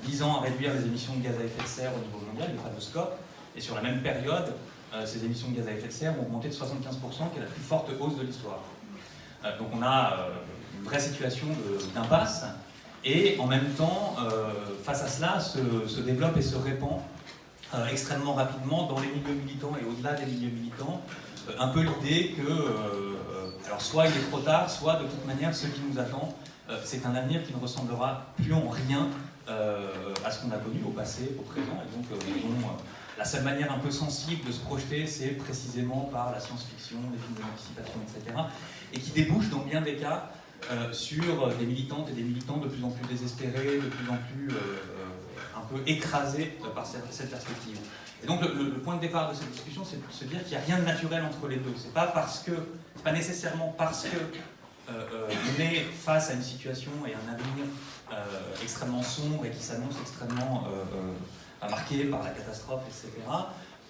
visant à réduire les émissions de gaz à effet de serre au niveau mondial, le fameux SCOP, et sur la même période, ces émissions de gaz à effet de serre ont augmenté de 75%, qui est la plus forte hausse de l'histoire. Donc on a une vraie situation d'impasse, et en même temps, face à cela, se développe et se répand extrêmement rapidement dans les milieux militants et au-delà des milieux militants, un peu l'idée que, alors soit il est trop tard, soit de toute manière, ce qui nous attend, c'est un avenir qui ne ressemblera plus en rien à ce qu'on a connu au passé, au présent, et donc la seule manière un peu sensible de se projeter, c'est précisément par la science-fiction, les films d'anticipation, etc., et qui débouche dans bien des cas sur des militantes et des militants de plus en plus désespérés, de plus en plus un peu écrasés par cette perspective. Et donc le point de départ de cette discussion, c'est de se dire qu'il n'y a rien de naturel entre les deux. C'est pas nécessairement parce que on est face à une situation et un avenir extrêmement sombre et qui s'annonce extrêmement marqué par la catastrophe, etc.,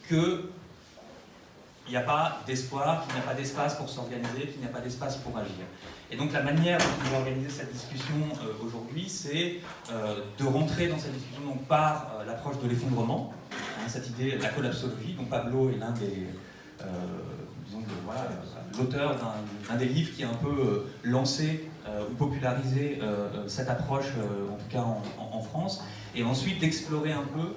qu'il n'y a pas d'espoir, qu'il n'y a pas d'espace pour s'organiser, qu'il n'y a pas d'espace pour agir. Et donc la manière dont on va organiser cette discussion aujourd'hui, c'est de rentrer dans cette discussion donc, par l'approche de l'effondrement, cette idée de la collapsologie, dont Pablo est l'un des... l'auteur d'un des livres qui a un peu lancé ou popularisé cette approche, en tout cas en France, et ensuite d'explorer un peu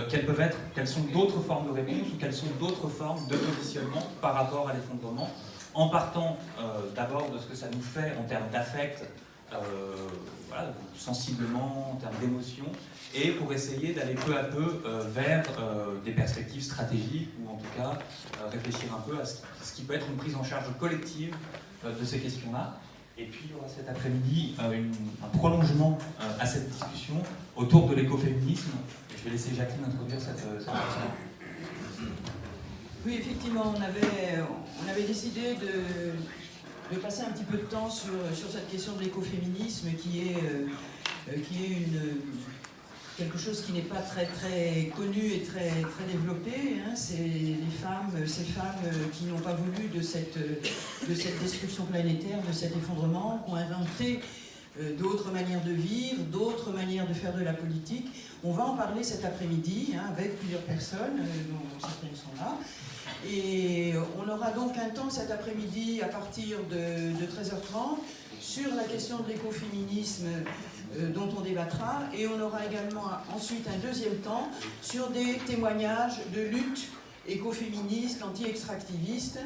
quelles sont d'autres formes de réponse ou quelles sont d'autres formes de positionnement par rapport à l'effondrement, en partant d'abord de ce que ça nous fait en termes d'affect, sensiblement, en termes d'émotion, et pour essayer d'aller peu à peu vers des perspectives stratégiques, ou en tout cas réfléchir un peu à ce qui peut être une prise en charge collective de ces questions-là. Et puis il y aura cet après-midi un prolongement à cette discussion autour de l'écoféminisme. Je vais laisser Jacqueline introduire cette personne. Oui, effectivement, on avait décidé de passer un petit peu de temps sur cette question de l'écoféminisme qui est quelque chose qui n'est pas très, très connu et très, très développé. Hein. C'est ces femmes qui n'ont pas voulu de cette destruction planétaire, de cet effondrement, qui ont inventé d'autres manières de vivre, d'autres manières de faire de la politique. On va en parler cet après-midi avec plusieurs personnes, dont certaines sont là. Et on aura donc un temps cet après-midi à partir de 13h30 sur la question de l'écoféminisme dont on débattra, et on aura également ensuite un deuxième temps sur des témoignages de lutte écoféministes, anti-extractivistes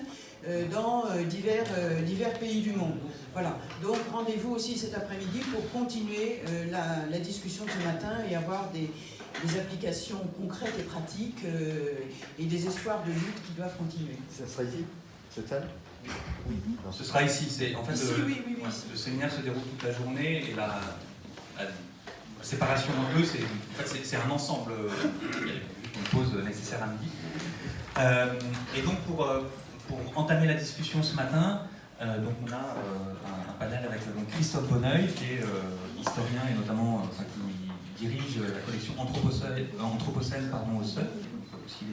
dans divers pays du monde. Voilà, donc rendez-vous aussi cet après-midi pour continuer la discussion de ce matin et avoir des applications concrètes et pratiques et des espoirs de lutte qui doivent continuer. Ça sera ici, cette salle ? Oui, ce sera ici. En fait, ici, oui. Le séminaire se déroule toute la journée et la séparation en deux, c'est un ensemble. Il y a une pause nécessaire à midi. Et donc pour entamer la discussion ce matin, donc on a un panel avec Christophe Bonneuil, qui est historien et notamment qui dirige la collection Anthropocène au Seuil, aussi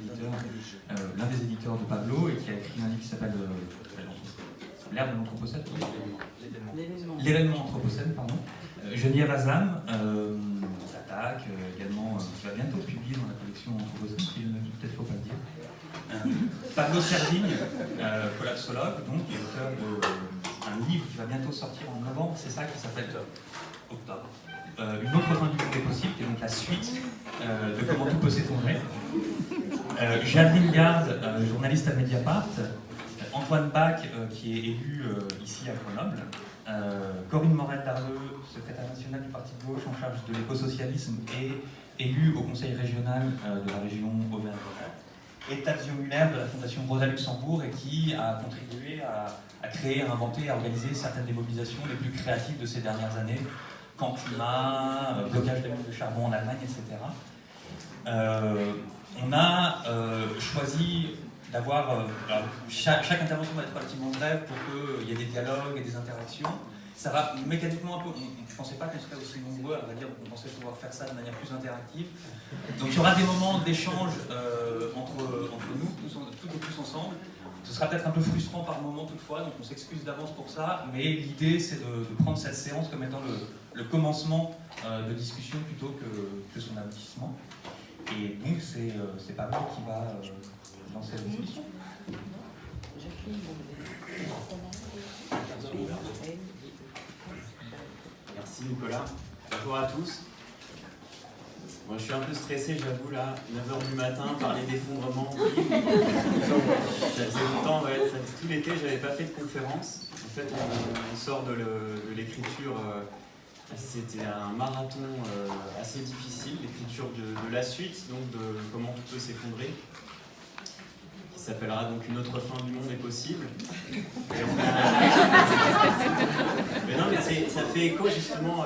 l'un des éditeurs de Pablo, et qui a écrit un livre qui s'appelle L'ère de l'Anthropocène, l'événement Anthropocène, pardon. Geneviève Azam, s'attaque également, qui va bientôt publier dans la collection Anthropocène, peut-être faut pas le dire. Pablo Servigne, collapsologue, donc, qui est auteur d'un livre qui va bientôt sortir en novembre, c'est ça, qui s'appelle Octobre. Une autre fin du monde est possible, qui est donc la suite de Comment tout peut s'effondrer. Jadeline Garde, journaliste à Mediapart. Antoine Bach, qui est élu ici à Grenoble. Corinne Morel-Darleux, secrétaire nationale du Parti de gauche en charge de l'écosocialisme et élue au conseil régional de la région Auvergne-Rhône-Alpes. Et Tadzio Muller de la Fondation Rosa Luxembourg, et qui a contribué à créer, à inventer, à organiser certaines des mobilisations les plus créatives de ces dernières années. Camp climat, blocage des mines de charbon en Allemagne, etc. On a choisi d'avoir... chaque intervention va être relativement brève pour qu'il y ait des dialogues et des interactions. Ça va mécaniquement un peu... Je ne pensais pas qu'on serait aussi nombreux, à vrai dire, on pensait pouvoir faire ça de manière plus interactive. Donc il y aura des moments d'échange entre nous, toutes et tous ensemble. Ce sera peut-être un peu frustrant par moment toutefois, donc on s'excuse d'avance pour ça, mais l'idée c'est de prendre cette séance comme étant le commencement de discussion plutôt que que son aboutissement. Et donc c'est pas mal qui va lancer la discussion. Merci Nicolas. Bonjour à tous. Moi, je suis un peu stressé, j'avoue, là, 9h du matin, parler d'effondrement. Ça faisait longtemps, ouais, tout l'été, je n'avais pas fait de conférence. En fait, on sort de l'écriture, c'était un marathon assez difficile, l'écriture de la suite, donc de comment tout peut s'effondrer, qui s'appellera donc Une autre fin du monde est possible. Et mais non, mais ça fait écho justement.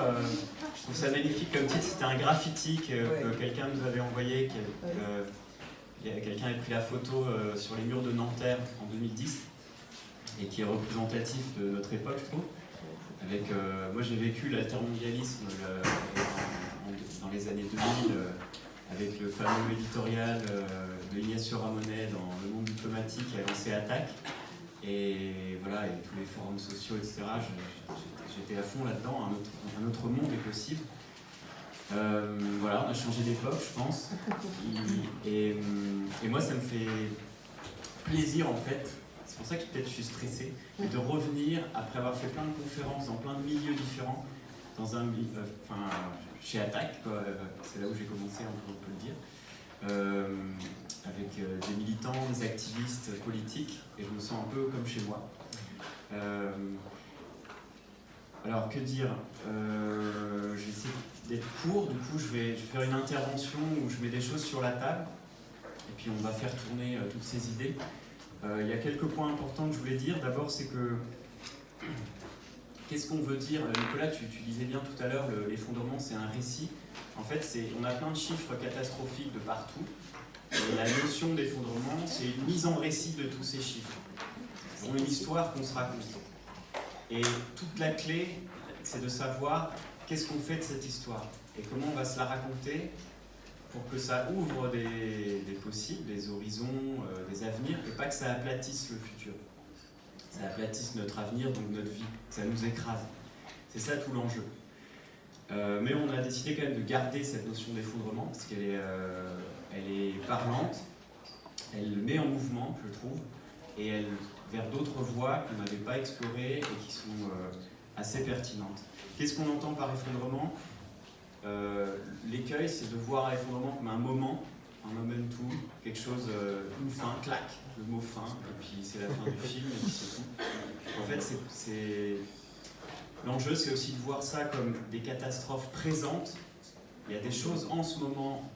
Je trouve ça magnifique comme titre, c'était un graffiti que quelqu'un nous avait envoyé, quelqu'un avait pris la photo sur les murs de Nanterre en 2010 et qui est représentatif de notre époque, je trouve. Avec, moi j'ai vécu l'altermondialisme dans les années 2000 avec le fameux éditorial de Ignacio Ramonet dans Le Monde diplomatique qui a lancé Attaque. Et voilà, et tous les forums sociaux, etc. J'étais à fond là-dedans, un autre monde est possible. Voilà, on a changé d'époque, je pense. Et moi, ça me fait plaisir, en fait, c'est pour ça que peut-être je suis stressé, de revenir, après avoir fait plein de conférences dans plein de milieux différents, chez Attaque, c'est là où j'ai commencé, on peut le dire. Avec des militants, des activistes politiques, et je me sens un peu comme chez moi. Alors, que dire, je vais essayer d'être court, du coup je vais faire une intervention où je mets des choses sur la table, et puis on va faire tourner toutes ces idées. Il y a quelques points importants que je voulais dire. D'abord, c'est que, qu'est-ce qu'on veut dire? Nicolas, tu disais bien tout à l'heure, l'effondrement c'est un récit. En fait, on a plein de chiffres catastrophiques de partout. Et la notion d'effondrement, c'est une mise en récit de tous ces chiffres. C'est une histoire qu'on se raconte. Et toute la clé, c'est de savoir qu'est-ce qu'on fait de cette histoire et comment on va se la raconter pour que ça ouvre des possibles, des horizons, des avenirs, et pas que ça aplatisse le futur. Ça aplatisse notre avenir, donc notre vie, que ça nous écrase. C'est ça tout l'enjeu. Mais on a décidé quand même de garder cette notion d'effondrement, parce qu'elle est parlante, elle met en mouvement, je trouve, et elle vers d'autres voies qu'on n'avait pas explorées et qui sont assez pertinentes. Qu'est-ce qu'on entend par effondrement? L'écueil, c'est de voir l'effondrement comme un moment, un momentum, quelque chose, une fin, clac, le mot fin, et puis c'est la fin du film, et puis c'est tout. En fait, l'enjeu, c'est aussi de voir ça comme des catastrophes présentes. Il y a des choses en ce moment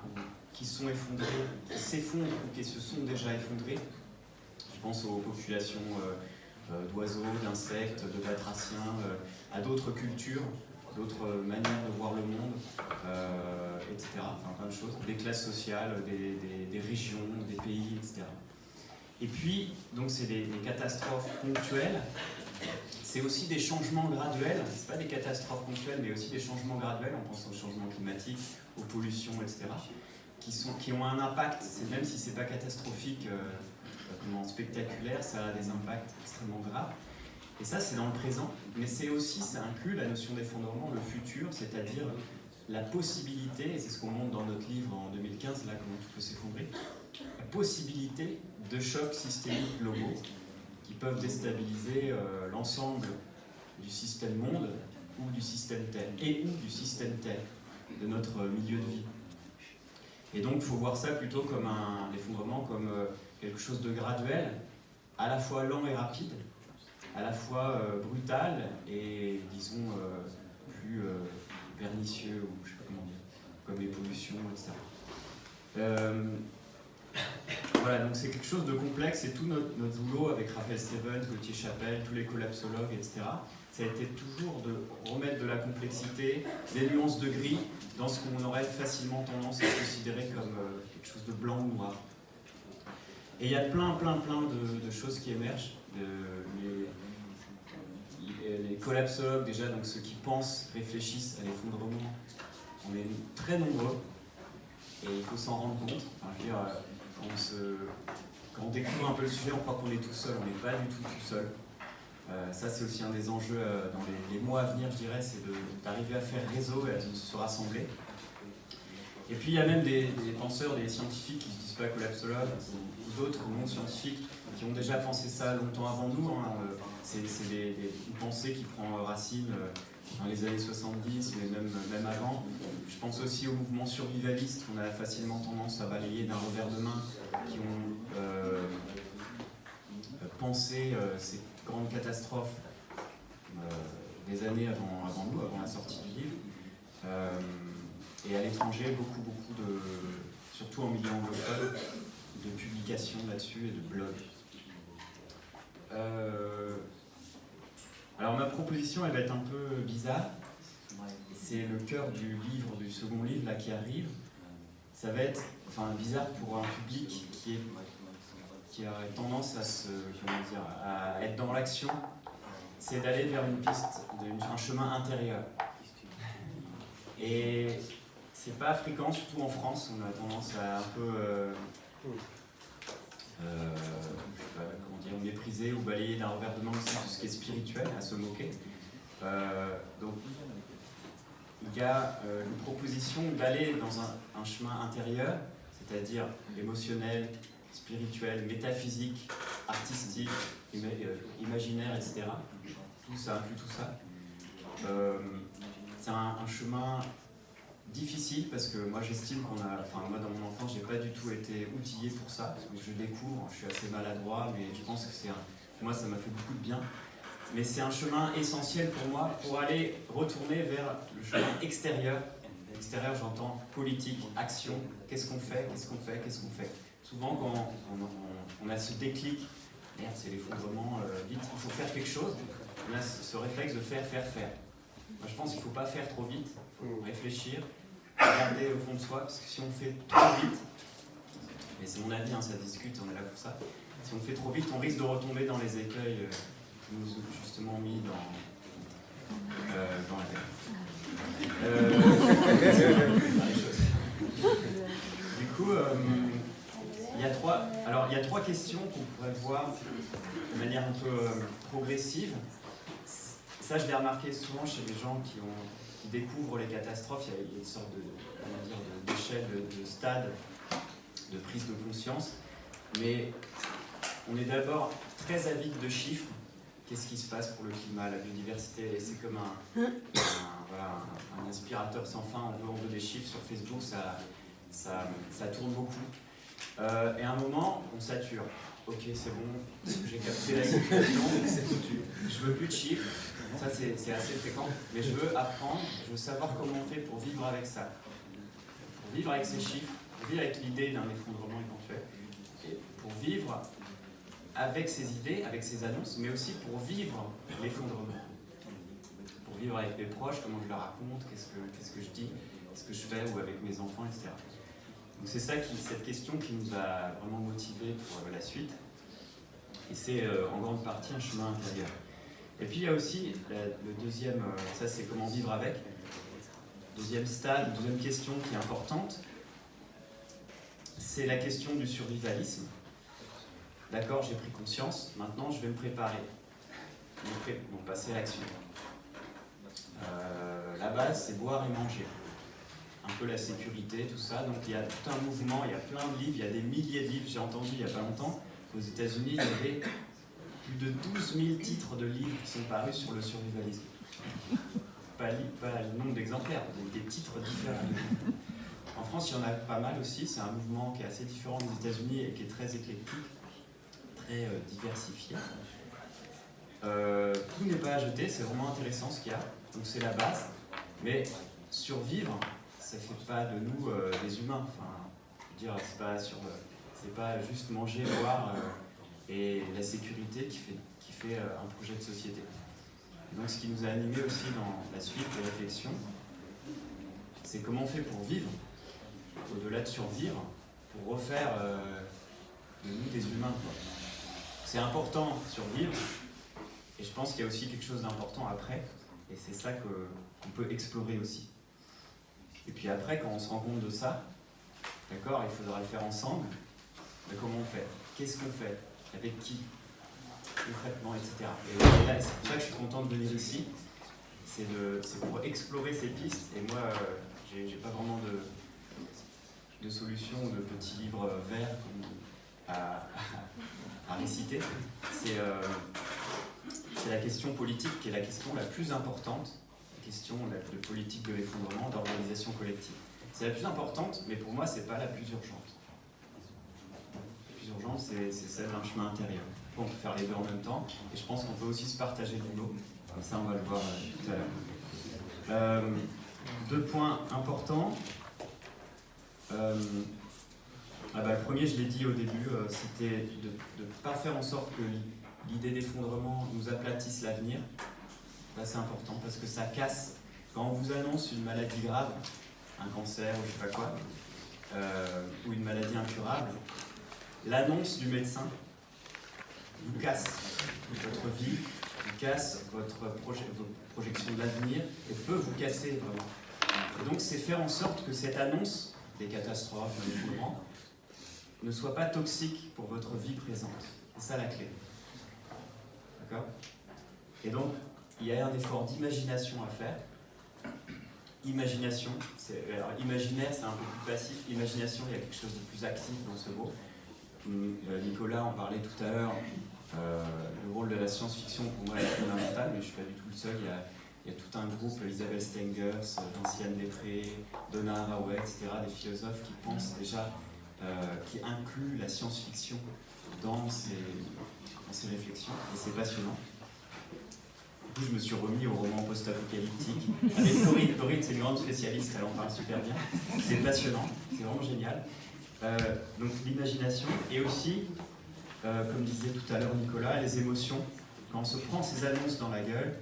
qui sont effondrées, qui s'effondrent ou qui se sont déjà effondrées. Je pense aux populations d'oiseaux, d'insectes, de batraciens, à d'autres cultures, d'autres manières de voir le monde, etc. Enfin, plein de choses. Des classes sociales, des régions, des pays, etc. Et puis, donc c'est des catastrophes ponctuelles. C'est aussi des changements graduels. C'est pas des catastrophes ponctuelles, mais aussi des changements graduels. On pense au changement climatique, aux pollutions, etc. Qui ont un impact, même si c'est pas catastrophique, spectaculaire, ça a des impacts extrêmement graves. Et ça, c'est dans le présent, mais ça inclut la notion d'effondrement, le futur, c'est-à-dire la possibilité, et c'est ce qu'on montre dans notre livre en 2015, là, comment tout peut s'effondrer, la possibilité de chocs systémiques globaux qui peuvent déstabiliser l'ensemble du système monde ou du système Terre, ou du système Terre, de notre milieu de vie. Et donc, il faut voir ça plutôt comme un effondrement, comme quelque chose de graduel, à la fois lent et rapide, à la fois brutal et, disons, plus pernicieux, ou je ne sais pas comment dire, comme les pollutions, etc. Voilà, donc c'est quelque chose de complexe, et tout notre boulot avec Raphaël Stevens, Gauthier Chapelle, tous les collapsologues, etc., ça a été toujours de remettre de la complexité, des nuances de gris, dans ce qu'on aurait facilement tendance à considérer comme quelque chose de blanc ou noir. Et il y a plein de choses qui émergent. Les collapsologues, déjà, donc ceux qui pensent, réfléchissent à l'effondrement, on est très nombreux, et il faut s'en rendre compte. Enfin, je veux dire, quand on découvre un peu le sujet, on croit qu'on est tout seul, on n'est pas du tout seul. Ça, c'est aussi un des enjeux dans les mois à venir, je dirais, c'est d'arriver à faire réseau et à se rassembler. Et puis il y a même des penseurs, des scientifiques qui ne se disent pas collapsologues, ou d'autres non-scientifiques qui ont déjà pensé ça longtemps avant nous. Hein. C'est une pensée qui prend racine dans les années 70, mais même avant. Je pense aussi aux mouvements survivalistes qu'on a facilement tendance à balayer d'un revers de main, qui ont pensé ces grandes catastrophes des années avant nous, avant la sortie du livre. Et à l'étranger, beaucoup surtout en milieu anglophone, de publications là-dessus et de blogs. Alors ma proposition, elle va être un peu bizarre. C'est le cœur du livre, du second livre là qui arrive. Ça va être, bizarre pour un public qui a tendance à être dans l'action. C'est d'aller vers une piste, un chemin intérieur. Et c'est pas fréquent, surtout en France, on a tendance à un peu mépriser ou balayer d'un revers de main aussi tout ce qui est spirituel, à se moquer. Donc il y a une proposition d'aller dans un chemin intérieur, c'est-à-dire émotionnel, spirituel, métaphysique, artistique, imaginaire, etc. Tout ça inclut tout ça. C'est un chemin difficile parce que moi j'estime moi dans mon enfance j'ai pas du tout été outillé pour ça, parce que je découvre, je suis assez maladroit, mais je pense que pour moi ça m'a fait beaucoup de bien. Mais c'est un chemin essentiel pour moi pour aller retourner vers le chemin extérieur. Extérieur, j'entends politique, action, qu'est-ce qu'on fait. Souvent quand on a ce déclic, merde c'est l'effondrement, vite, il faut faire quelque chose, on a ce réflexe de faire. Moi je pense qu'il ne faut pas faire trop vite, il faut réfléchir, regarder au fond de soi, parce que si on fait trop vite, et c'est mon avis, ça discute, on est là pour ça, si on fait trop vite, on risque de retomber dans les écueils qui nous ont justement mis dans la terre. Du coup, il y a trois questions qu'on pourrait voir de manière un peu progressive. Ça, je l'ai remarqué souvent chez les gens qui découvrent les catastrophes. Il y a une sorte d'échelle, de stade de prise de conscience. Mais on est d'abord très avide de chiffres. Qu'est-ce qui se passe pour le climat, la biodiversité? Et c'est comme un aspirateur sans fin. On veut des chiffres sur Facebook, ça tourne beaucoup. Et à un moment, on sature. Ok, c'est bon, j'ai capté la situation, c'est foutu. Je veux plus de chiffres, ça c'est assez fréquent, mais je veux apprendre, je veux savoir comment on fait pour vivre avec ça. Pour vivre avec ces chiffres, pour vivre avec l'idée d'un effondrement éventuel, et pour vivre avec ces idées, avec ces annonces, mais aussi pour vivre l'effondrement. Pour vivre avec mes proches, comment je leur raconte, qu'est-ce que je dis, qu'est-ce que je fais, ou avec mes enfants, etc. Donc c'est cette question qui nous a vraiment motivés pour la suite. Et c'est en grande partie un chemin intérieur. Et puis il y a aussi le deuxième, ça c'est comment vivre avec. Deuxième stade, deuxième question qui est importante, c'est la question du survivalisme. D'accord, j'ai pris conscience, maintenant je vais me préparer. Donc passer à l'action. La base c'est boire et manger. Un peu la sécurité, tout ça. Donc il y a tout un mouvement, il y a plein de livres, il y a des milliers de livres. J'ai entendu il n'y a pas longtemps qu'aux États-Unis, il y avait plus de 12 000 titres de livres qui sont parus sur le survivalisme. Pas le nombre d'exemplaires, des titres différents. En France, il y en a pas mal aussi. C'est un mouvement qui est assez différent des États-Unis et qui est très éclectique, très diversifié. Tout n'est pas à jeter, c'est vraiment intéressant ce qu'il y a. Donc c'est la base. Mais survivre, ça ne fait pas de nous des humains. C'est pas juste manger, boire et la sécurité qui fait un projet de société. Et donc ce qui nous a animés aussi dans la suite des réflexions, c'est comment on fait pour vivre, au-delà de survivre, pour refaire de nous des humains. C'est important survivre, et je pense qu'il y a aussi quelque chose d'important après, et c'est ça qu'on peut explorer aussi. Et puis après, quand on se rend compte de ça, d'accord, il faudra le faire ensemble, mais comment on fait? Qu'est-ce qu'on fait? Avec qui? Concrètement, etc. Et là, c'est pour ça que je suis content de venir ici. C'est pour explorer ces pistes. Et moi, j'ai pas vraiment de solutions ou de petits livres verts à réciter. C'est la question politique qui est la question la plus importante, la question de politique de l'effondrement, d'organisation collective. C'est la plus importante, mais pour moi, c'est pas la plus urgente. La plus urgente, c'est celle d'un chemin intérieur. On peut faire les deux en même temps, et je pense qu'on peut aussi se partager du boulot. Comme ça, on va le voir tout à l'heure. Deux points importants. Le premier, je l'ai dit au début, c'était de ne pas faire en sorte que l'idée d'effondrement nous aplatisse l'avenir. C'est important parce que ça casse. Quand on vous annonce une maladie grave, un cancer ou je sais pas quoi, ou une maladie incurable, l'annonce du médecin vous casse votre vie, vous casse votre projection de l'avenir et peut vous casser vraiment. Et donc c'est faire en sorte que cette annonce des catastrophes, de l'effondrement, ne soit pas toxique pour votre vie présente. C'est ça la clé. D'accord ? Et donc, il y a un effort d'imagination à faire. Imagination, alors imaginaire c'est un peu plus passif, imagination il y a quelque chose de plus actif dans ce mot. Nicolas en parlait tout à l'heure, le rôle de la science-fiction pour moi est fondamental, mais je ne suis pas du tout le seul, il y a tout un groupe, Isabelle Stengers, Vinciane Després, Donna Haraway, etc., des philosophes qui pensent déjà, qui incluent la science-fiction dans ces réflexions, et c'est passionnant. Du coup, je me suis remis au roman post-apocalyptique. Avec Corinne, c'est une grande spécialiste, elle en parle super bien. C'est passionnant, c'est vraiment génial. Donc l'imagination, et aussi, comme disait tout à l'heure Nicolas, les émotions. Quand on se prend ces annonces dans la gueule,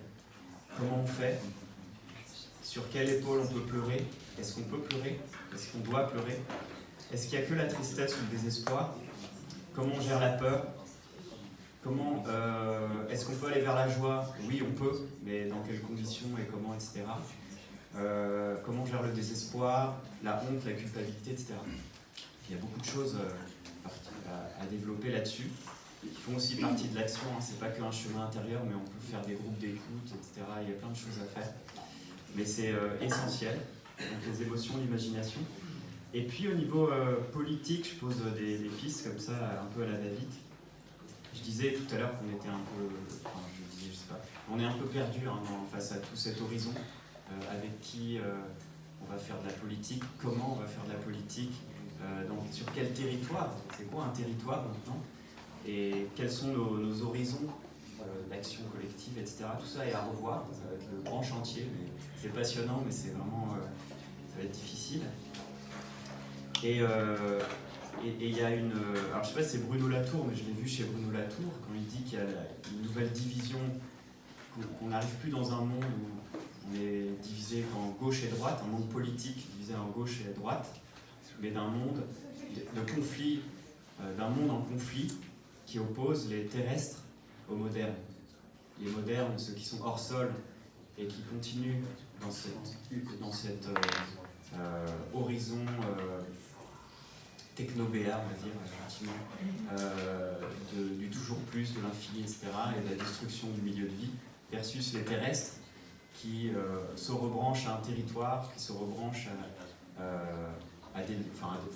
comment on fait? Sur quelle épaule on peut pleurer? Est-ce qu'on peut pleurer? Est-ce qu'on doit pleurer? Est-ce qu'il n'y a que la tristesse ou le désespoir? Comment on gère la peur? Comment est-ce qu'on peut aller vers la joie? Oui, on peut, mais dans quelles conditions et comment, etc. Comment on gère le désespoir, la honte, la culpabilité, etc. Il y a beaucoup de choses à développer là-dessus, qui font aussi partie de l'action. Hein. C'est pas qu'un chemin intérieur, mais on peut faire des groupes d'écoute, etc. Il y a plein de choses à faire. Mais c'est essentiel. Donc les émotions, l'imagination. Et puis au niveau politique, je pose des pistes comme ça, un peu à la David. Je disais tout à l'heure qu'on était un peu, je sais pas, on est un peu perdu hein, face à tout cet horizon, avec qui on va faire de la politique, comment on va faire de la politique, sur quel territoire, c'est quoi un territoire maintenant, et quels sont nos horizons d'action collective, etc. Tout ça est à revoir, ça va être le grand chantier, c'est passionnant, mais c'est vraiment, ça va être difficile. Et il y a une... Alors je sais pas si c'est Bruno Latour, mais je l'ai vu chez Bruno Latour, quand il dit qu'il y a une nouvelle division, qu'on n'arrive plus dans un monde où on est divisé en gauche et droite, un monde politique divisé en gauche et droite, mais d'un monde de conflit, d'un monde en conflit qui oppose les terrestres aux modernes. Les modernes, ceux qui sont hors sol et qui continuent dans cet horizon technobéa, on va dire, effectivement, du toujours plus, de l'infini, etc., et de la destruction du milieu de vie, versus les terrestres qui se rebranchent à un territoire, qui se rebranchent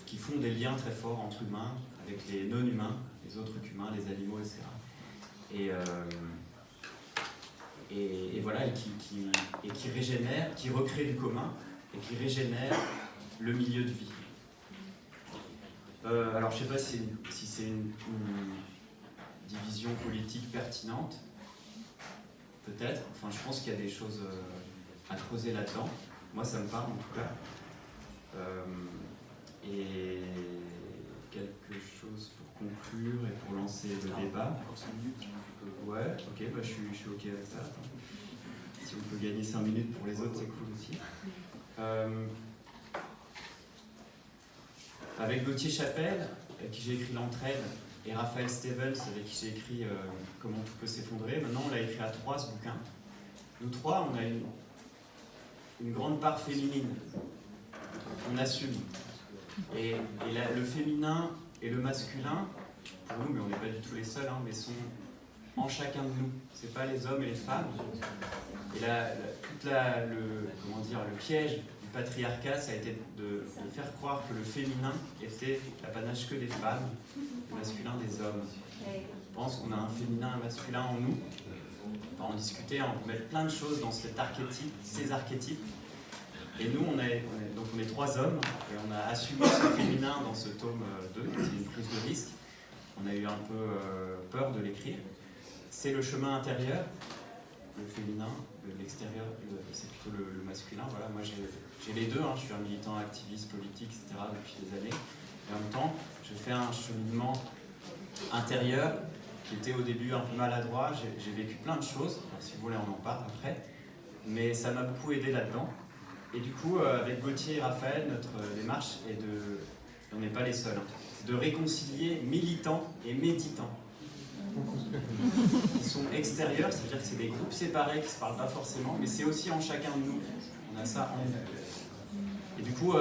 qui font des liens très forts entre humains, avec les non-humains, les autres qu'humains, les animaux, etc. Et voilà, et qui régénèrent, qui recréent du commun, et qui régénèrent le milieu de vie. Alors je ne sais pas si c'est une division politique pertinente, peut-être, enfin je pense qu'il y a des choses à creuser là-dedans, moi ça me parle en tout cas. Et quelque chose pour conclure et pour lancer le débat. Ouais, ok, bah je suis ok avec ça. Si on peut gagner 5 minutes pour les autres, c'est cool aussi. Avec Gauthier Chapelle, avec qui j'ai écrit L'Entraide, et Raphaël Stevens, avec qui j'ai écrit Comment tout peut s'effondrer. Maintenant, on l'a écrit à 3, ce bouquin. Nous 3, on a une grande part féminine. On assume. Et le féminin et le masculin, pour nous, mais on n'est pas du tout les seuls, hein, mais sont en chacun de nous. C'est pas les hommes et les femmes. Et le piège du patriarcat, ça a été de faire croire que le féminin était l'apanage que des femmes, le masculin des hommes. Je pense qu'on a un féminin et un masculin en nous. On va en discuter, on peut mettre plein de choses dans cet archétype, ces archétypes. Et nous, on est 3 hommes, et on a assumé ce féminin dans ce tome 2, c'est une prise de risque. On a eu un peu peur de l'écrire. C'est le chemin intérieur, le féminin, l'extérieur, c'est plutôt le masculin. Voilà, moi j'ai les deux, hein. Je suis un militant activiste, politique, etc. depuis des années. Et en même temps, je fais un cheminement intérieur qui était au début un peu maladroit. J'ai vécu plein de choses, alors, si vous voulez on en parle après, mais ça m'a beaucoup aidé là-dedans. Et du coup, avec Gauthier et Raphaël, notre démarche est on n'est pas les seuls, hein, de réconcilier militants et méditants. Ils sont extérieurs, c'est-à-dire que c'est des groupes séparés qui ne se parlent pas forcément, mais c'est aussi en chacun de nous. On a ça en nous. Et du coup,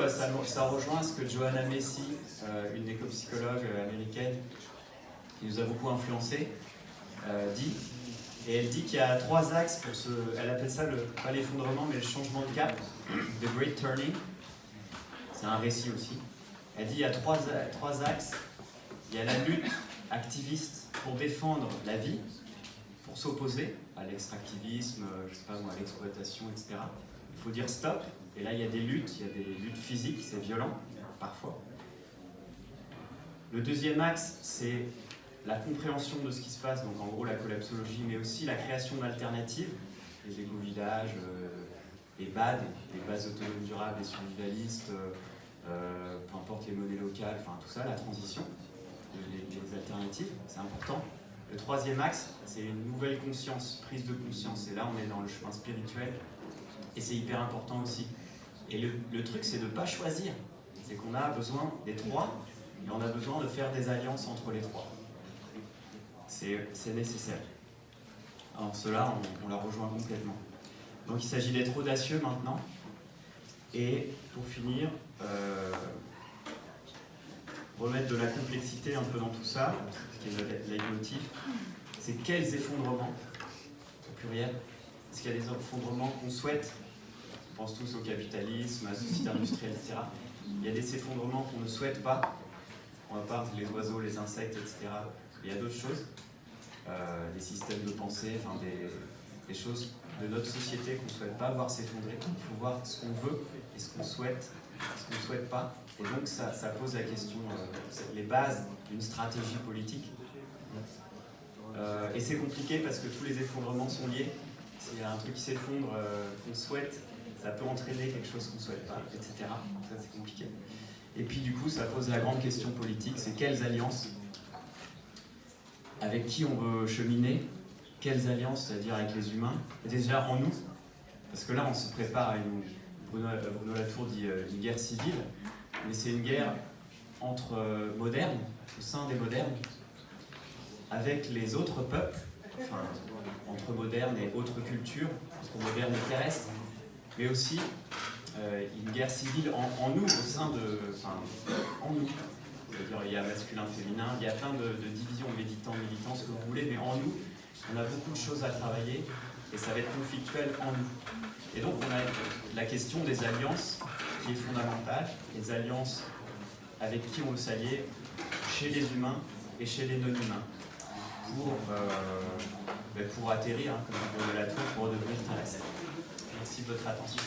ça rejoint ce que Joanna Macy, une éco-psychologue américaine, qui nous a beaucoup influencé, dit. Et elle dit qu'il y a 3 axes pour elle appelle ça pas l'effondrement, mais le changement de cap, the great turning. C'est un récit aussi. Elle dit qu'il y a 3 axes. Il y a la lutte activiste pour défendre la vie, pour s'opposer à l'extractivisme, je sais pas moi, à l'exploitation, etc. Il faut dire stop. Et là, il y a des luttes physiques, c'est violent, parfois. Le deuxième axe, c'est la compréhension de ce qui se passe, donc en gros la collapsologie, mais aussi la création d'alternatives, les éco-villages, les BAD, les bases autonomes durables et survivalistes, peu importe les monnaies locales, enfin tout ça, la transition, les alternatives, c'est important. Le troisième axe, c'est une nouvelle conscience, prise de conscience, et là on est dans le chemin spirituel, et c'est hyper important aussi. Et le truc, c'est de ne pas choisir, c'est qu'on a besoin des 3, et on a besoin de faire des alliances entre les 3. C'est nécessaire. Alors cela, on la rejoint complètement. Donc il s'agit d'être audacieux maintenant. Et pour finir, remettre de la complexité un peu dans tout ça, ce qui est le leitmotiv, c'est quels effondrements, au pluriel, est-ce qu'il y a des effondrements qu'on souhaite? On pense tous au capitalisme, à la société industrielle, etc. Il y a des effondrements qu'on ne souhaite pas, à part les oiseaux, les insectes, etc. Il y a d'autres choses, des systèmes de pensée, enfin des choses de notre société qu'on ne souhaite pas voir s'effondrer. Il faut voir ce qu'on veut et ce qu'on souhaite, ce qu'on ne souhaite pas. Et donc ça pose la question, les bases d'une stratégie politique. Et c'est compliqué parce que tous les effondrements sont liés. S'il y a un truc qui s'effondre qu'on souhaite, ça peut entraîner quelque chose qu'on ne souhaite pas, etc. Donc ça c'est compliqué. Et puis du coup ça pose la grande question politique, c'est quelles alliances, avec qui on veut cheminer, quelles alliances, c'est-à-dire avec les humains, et déjà en nous, parce que là on se prépare à Bruno Latour dit une guerre civile, mais c'est une guerre entre modernes, au sein des modernes, avec les autres peuples, enfin entre modernes et autres cultures, entre modernes et terrestres, mais aussi une guerre civile en nous, au sein de... Enfin, en nous. C'est-à-dire il y a masculin, féminin, il y a plein de divisions, militants, ce que vous voulez, mais en nous, on a beaucoup de choses à travailler et ça va être conflictuel en nous. Et donc on a la question des alliances qui est fondamentale, les alliances avec qui on veut s'allier chez les humains et chez les non-humains pour atterrir, hein, comme on dit la tour, pour redevenir terrestre. Merci de votre attention.